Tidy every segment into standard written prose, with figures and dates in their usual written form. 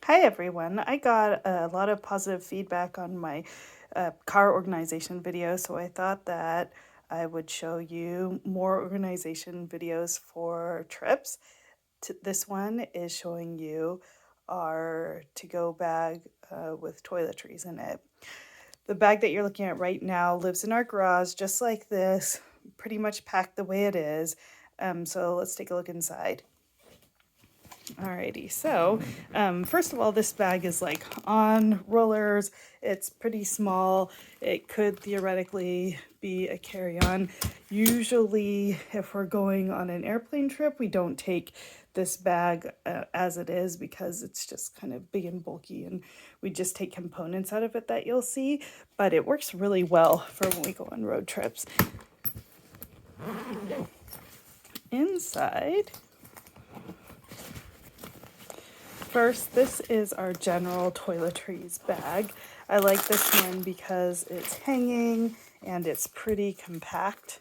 Hi everyone. I got a lot of positive feedback on my car organization video, so I thought that I would show you more organization videos for trips. This one is showing you our to-go bag with toiletries in it. The bag that you're looking at right now lives in our garage just like this, pretty much packed the way it is. So let's take a look inside. Alrighty, so first of all, this bag is like on rollers. It's pretty small. It could theoretically be a carry-on. Usually, if we're going on an airplane trip, we don't take this bag as it is because it's just kind of big and bulky, and we just take components out of it that you'll see, but it works really well for when we go on road trips. Inside, first, this is our general toiletries bag. I like this one because it's hanging and it's pretty compact.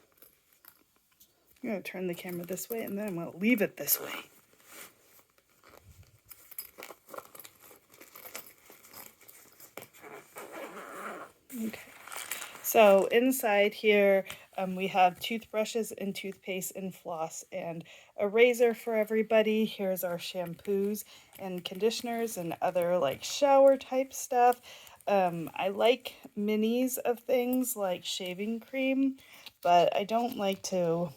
I'm going to turn the camera this way and then I'm going to leave it this way. Okay. So inside here, we have toothbrushes and toothpaste and floss and a razor for everybody. Here's our shampoos and conditioners and other like shower type stuff. I like minis of things like shaving cream, but I don't like to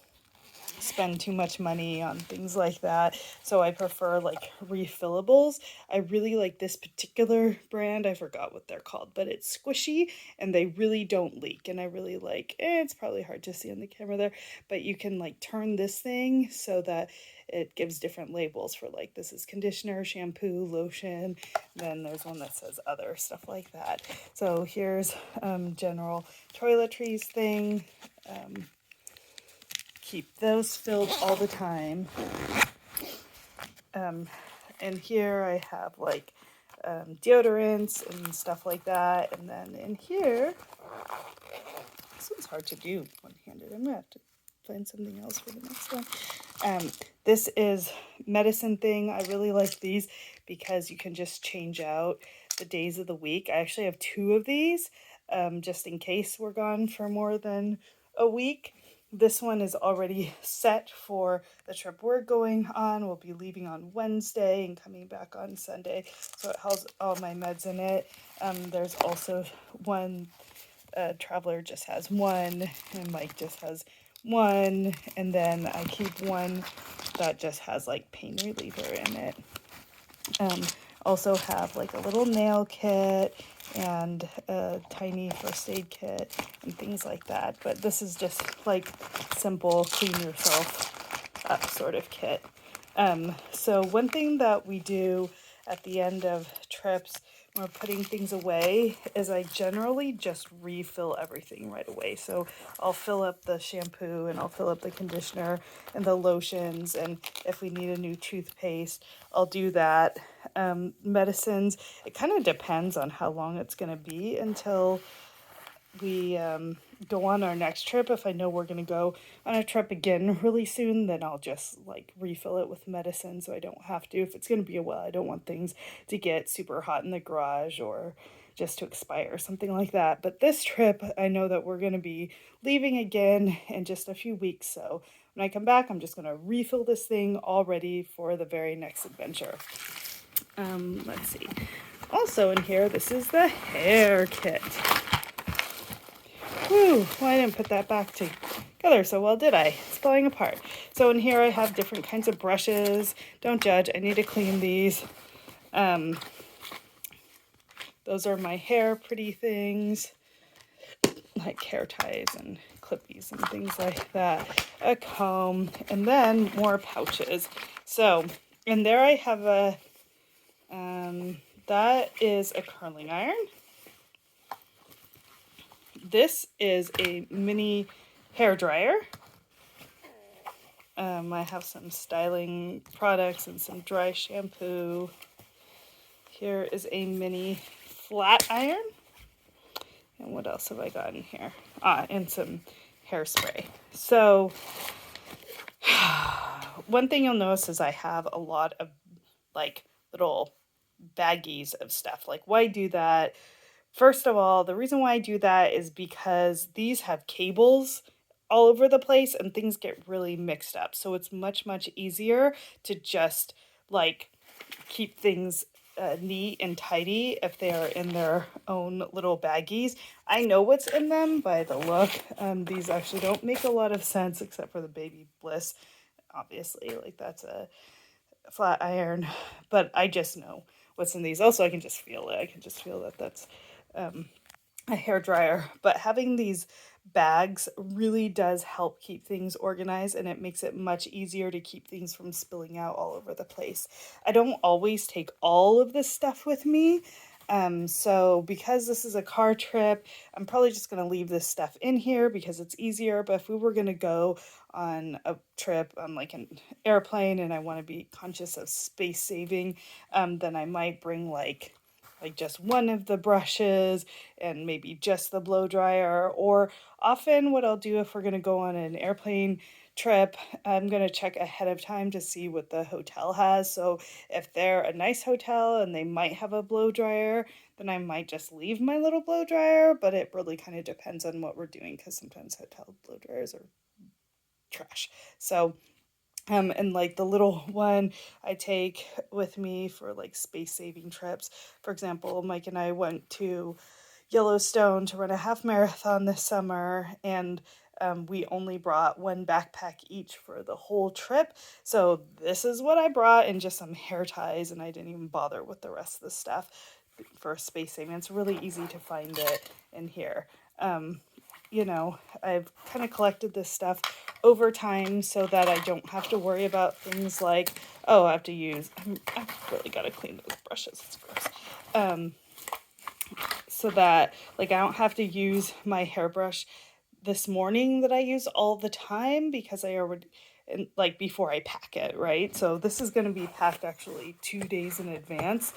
spend too much money on things like that, so I prefer like refillables. I really like this particular brand. I forgot what they're called, but it's squishy and they really don't leak, and I really like it's probably hard to see on the camera there, but you can like turn this thing so that it gives different labels for like this is conditioner, shampoo, lotion, then there's one that says other stuff like that. So here's general toiletries thing. Keep those filled all the time. And here I have like deodorants and stuff like that. And then in here, this one's hard to do one-handed. I'm gonna have to find something else for the next one. This is medicine thing. I really like these because you can just change out the days of the week. I actually have 2 of these just in case we're gone for more than a week. This one is already set for the trip we're going on. We'll be leaving on Wednesday and coming back on Sunday. So it has all my meds in it. There's also one, Traveler just has one, and Mike just has one. And then I keep one that just has like pain reliever in it. Also have like a little nail kit and a tiny first aid kit and things like that. But this is just like simple clean yourself up sort of kit. So one thing that we do at the end of trips when we're putting things away is I generally just refill everything right away. So I'll fill up the shampoo and I'll fill up the conditioner and the lotions, and if we need a new toothpaste, I'll do that. Medicines, it kind of depends on how long it's going to be until we go on our next trip. If I know we're going to go on a trip again really soon, then I'll just like refill it with medicine so I don't have to. If it's going to be a while, I don't want things to get super hot in the garage or just to expire or something like that. But this trip, I know that we're going to be leaving again in just a few weeks, so when I come back, I'm just going to refill this thing all ready for the very next adventure. Let's see. Also in here, this is the hair kit. Whew, well, I didn't put that back together so well, did I? It's falling apart. So in here I have different kinds of brushes. Don't judge, I need to clean these. Those are my hair pretty things, like hair ties and clippies and things like that. A comb, and then more pouches. So in there I have a, that is a curling iron. This is a mini hair dryer. I have some styling products and some dry shampoo. Here is a mini flat iron. And what else have I got in here? And some hairspray. So one thing you'll notice is I have a lot of like little baggies of stuff. Like, why do that? First of all, the reason why I do that is because these have cables all over the place and things get really mixed up. So it's much, much easier to just like keep things neat and tidy if they are in their own little baggies. I know what's in them by the look. These actually don't make a lot of sense except for the Baby Bliss. Obviously, like that's a flat iron, but I just know what's in these. Also, I can just feel it. I can just feel that that's a hair dryer. But having these bags really does help keep things organized, and it makes it much easier to keep things from spilling out all over the place. I don't always take all of this stuff with me. So because this is a car trip, I'm probably just going to leave this stuff in here because it's easier. But if we were going to go on a trip on like an airplane and I want to be conscious of space saving, then I might bring like just one of the brushes and maybe just the blow dryer. Or often what I'll do if we're going to go on an airplane trip, I'm going to check ahead of time to see what the hotel has. So if they're a nice hotel and they might have a blow dryer, then I might just leave my little blow dryer, but it really kind of depends on what we're doing because sometimes hotel blow dryers are trash. So and like the little one I take with me for like space saving trips. For example, Mike and I went to Yellowstone to run a half marathon this summer, and we only brought one backpack each for the whole trip. So this is what I brought, and just some hair ties, and I didn't even bother with the rest of the stuff for space saving. It's really easy to find it in here. You know, I've kind of collected this stuff over time so that I don't have to worry about things like, oh, I have to use, I've really got to clean those brushes, it's gross. So that like I don't have to use my hairbrush this morning that I use all the time because I already, and like before I pack it, right? So this is going to be packed actually 2 days in advance.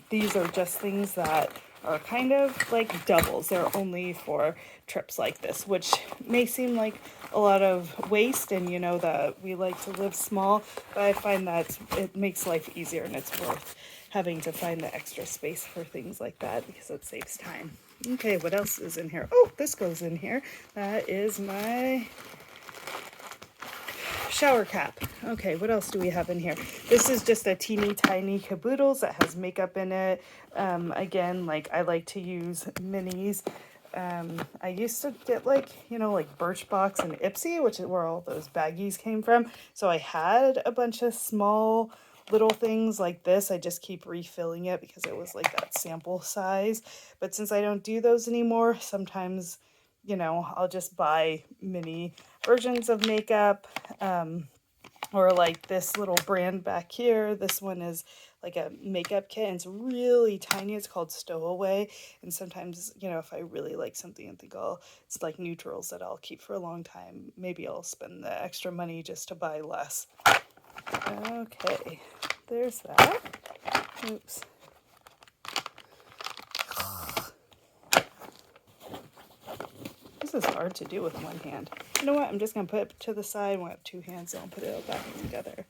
These are just things that are kind of like doubles. They're only for trips like this, which may seem like a lot of waste, and you know that we like to live small, but I find that it makes life easier and it's worth having to find the extra space for things like that because it saves time. Okay, what else is in here? Oh, this goes in here. That is my shower cap. Okay, what else do we have in here? This is just a teeny tiny caboodles that has makeup in it. Again, like I like to use minis. I used to get like, you know, like Birchbox and Ipsy, which is where all those baggies came from. So I had a bunch of small little things like this. I just keep refilling it because it was like that sample size. But since I don't do those anymore, sometimes, you know, I'll just buy mini versions of makeup. Or like this little brand back here. This one is like a makeup kit and it's really tiny. It's called Stowaway. And sometimes, you know, if I really like something and think, oh, it's like neutrals that I'll keep for a long time, maybe I'll spend the extra money just to buy less. Okay, there's that. Oops. This is hard to do with one hand. You know what? I'm just going to put it to the side. We'll have two hands and I'll put it all back together.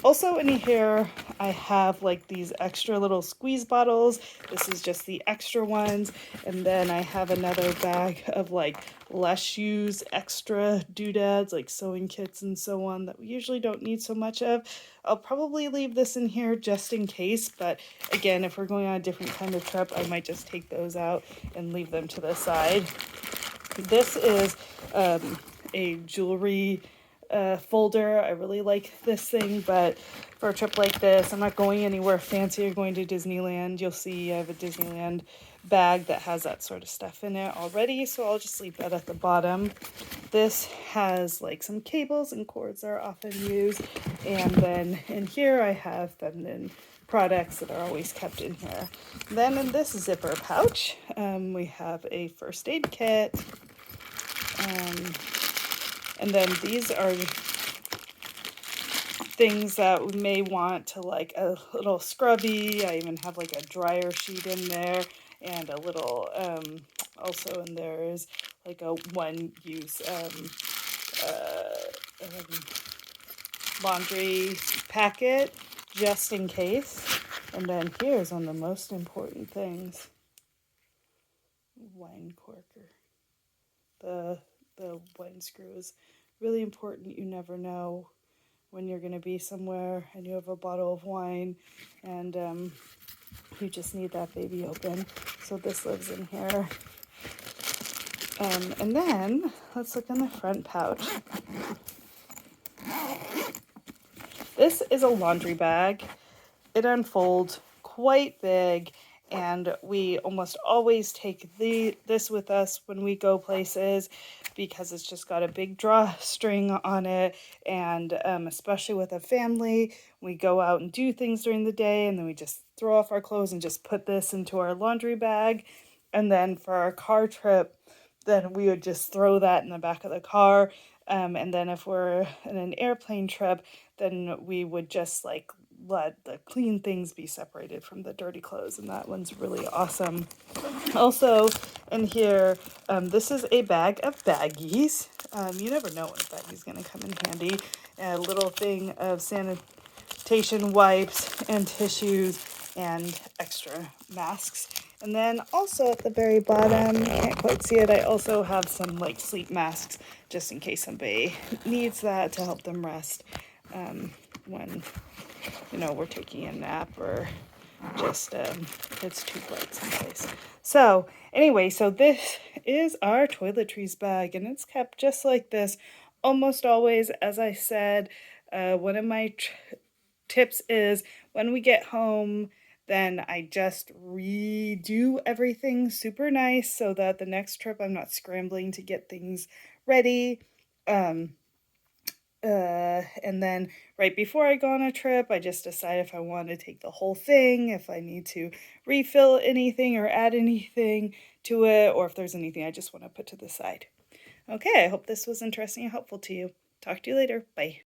Also in here, I have like these extra little squeeze bottles. This is just the extra ones. And then I have another bag of like less used extra doodads, like sewing kits and so on that we usually don't need so much of. I'll probably leave this in here just in case. But again, if we're going on a different kind of trip, I might just take those out and leave them to the side. This is a jewelry folder. I really like this thing, but for a trip like this, I'm not going anywhere fancy or going to Disneyland. You'll see I have a Disneyland bag that has that sort of stuff in it already, so I'll just leave that at the bottom. This has like some cables and cords that are often used, and then in here I have feminine products that are always kept in here. Then in this zipper pouch, we have a first aid kit. And then these are things that we may want to like a little scrubby. I even have like a dryer sheet in there and a little, also in there is like a one-use laundry packet just in case. And then here's one of the most important things. Wine corker. The wine screw is really important. You never know when you're going to be somewhere and you have a bottle of wine and you just need that baby open. So this lives in here. And then let's look in the front pouch. This is a laundry bag. It unfolds quite big, and we almost always take this with us when we go places because it's just got a big drawstring on it. And especially with a family, we go out and do things during the day, and then we just throw off our clothes and just put this into our laundry bag. And then for our car trip, then we would just throw that in the back of the car. And then if we're in an airplane trip, then we would just like let the clean things be separated from the dirty clothes, and that one's really awesome. Also in here, this is a bag of baggies. You never know when a baggie's going to come in handy. A little thing of sanitation wipes and tissues and extra masks. And then also at the very bottom, you can't quite see it, I also have some like sleep masks just in case somebody needs that to help them rest when, you know, we're taking a nap or just it's too bright someplace. So anyway, so this is our toiletries bag, and it's kept just like this almost always. As I said, one of my tips is when we get home, then I just redo everything super nice so that the next trip I'm not scrambling to get things ready. And then right before I go on a trip, I just decide if I want to take the whole thing, if I need to refill anything or add anything to it, or if there's anything I just want to put to the side. Okay, I hope this was interesting and helpful to you. Talk to you later. Bye.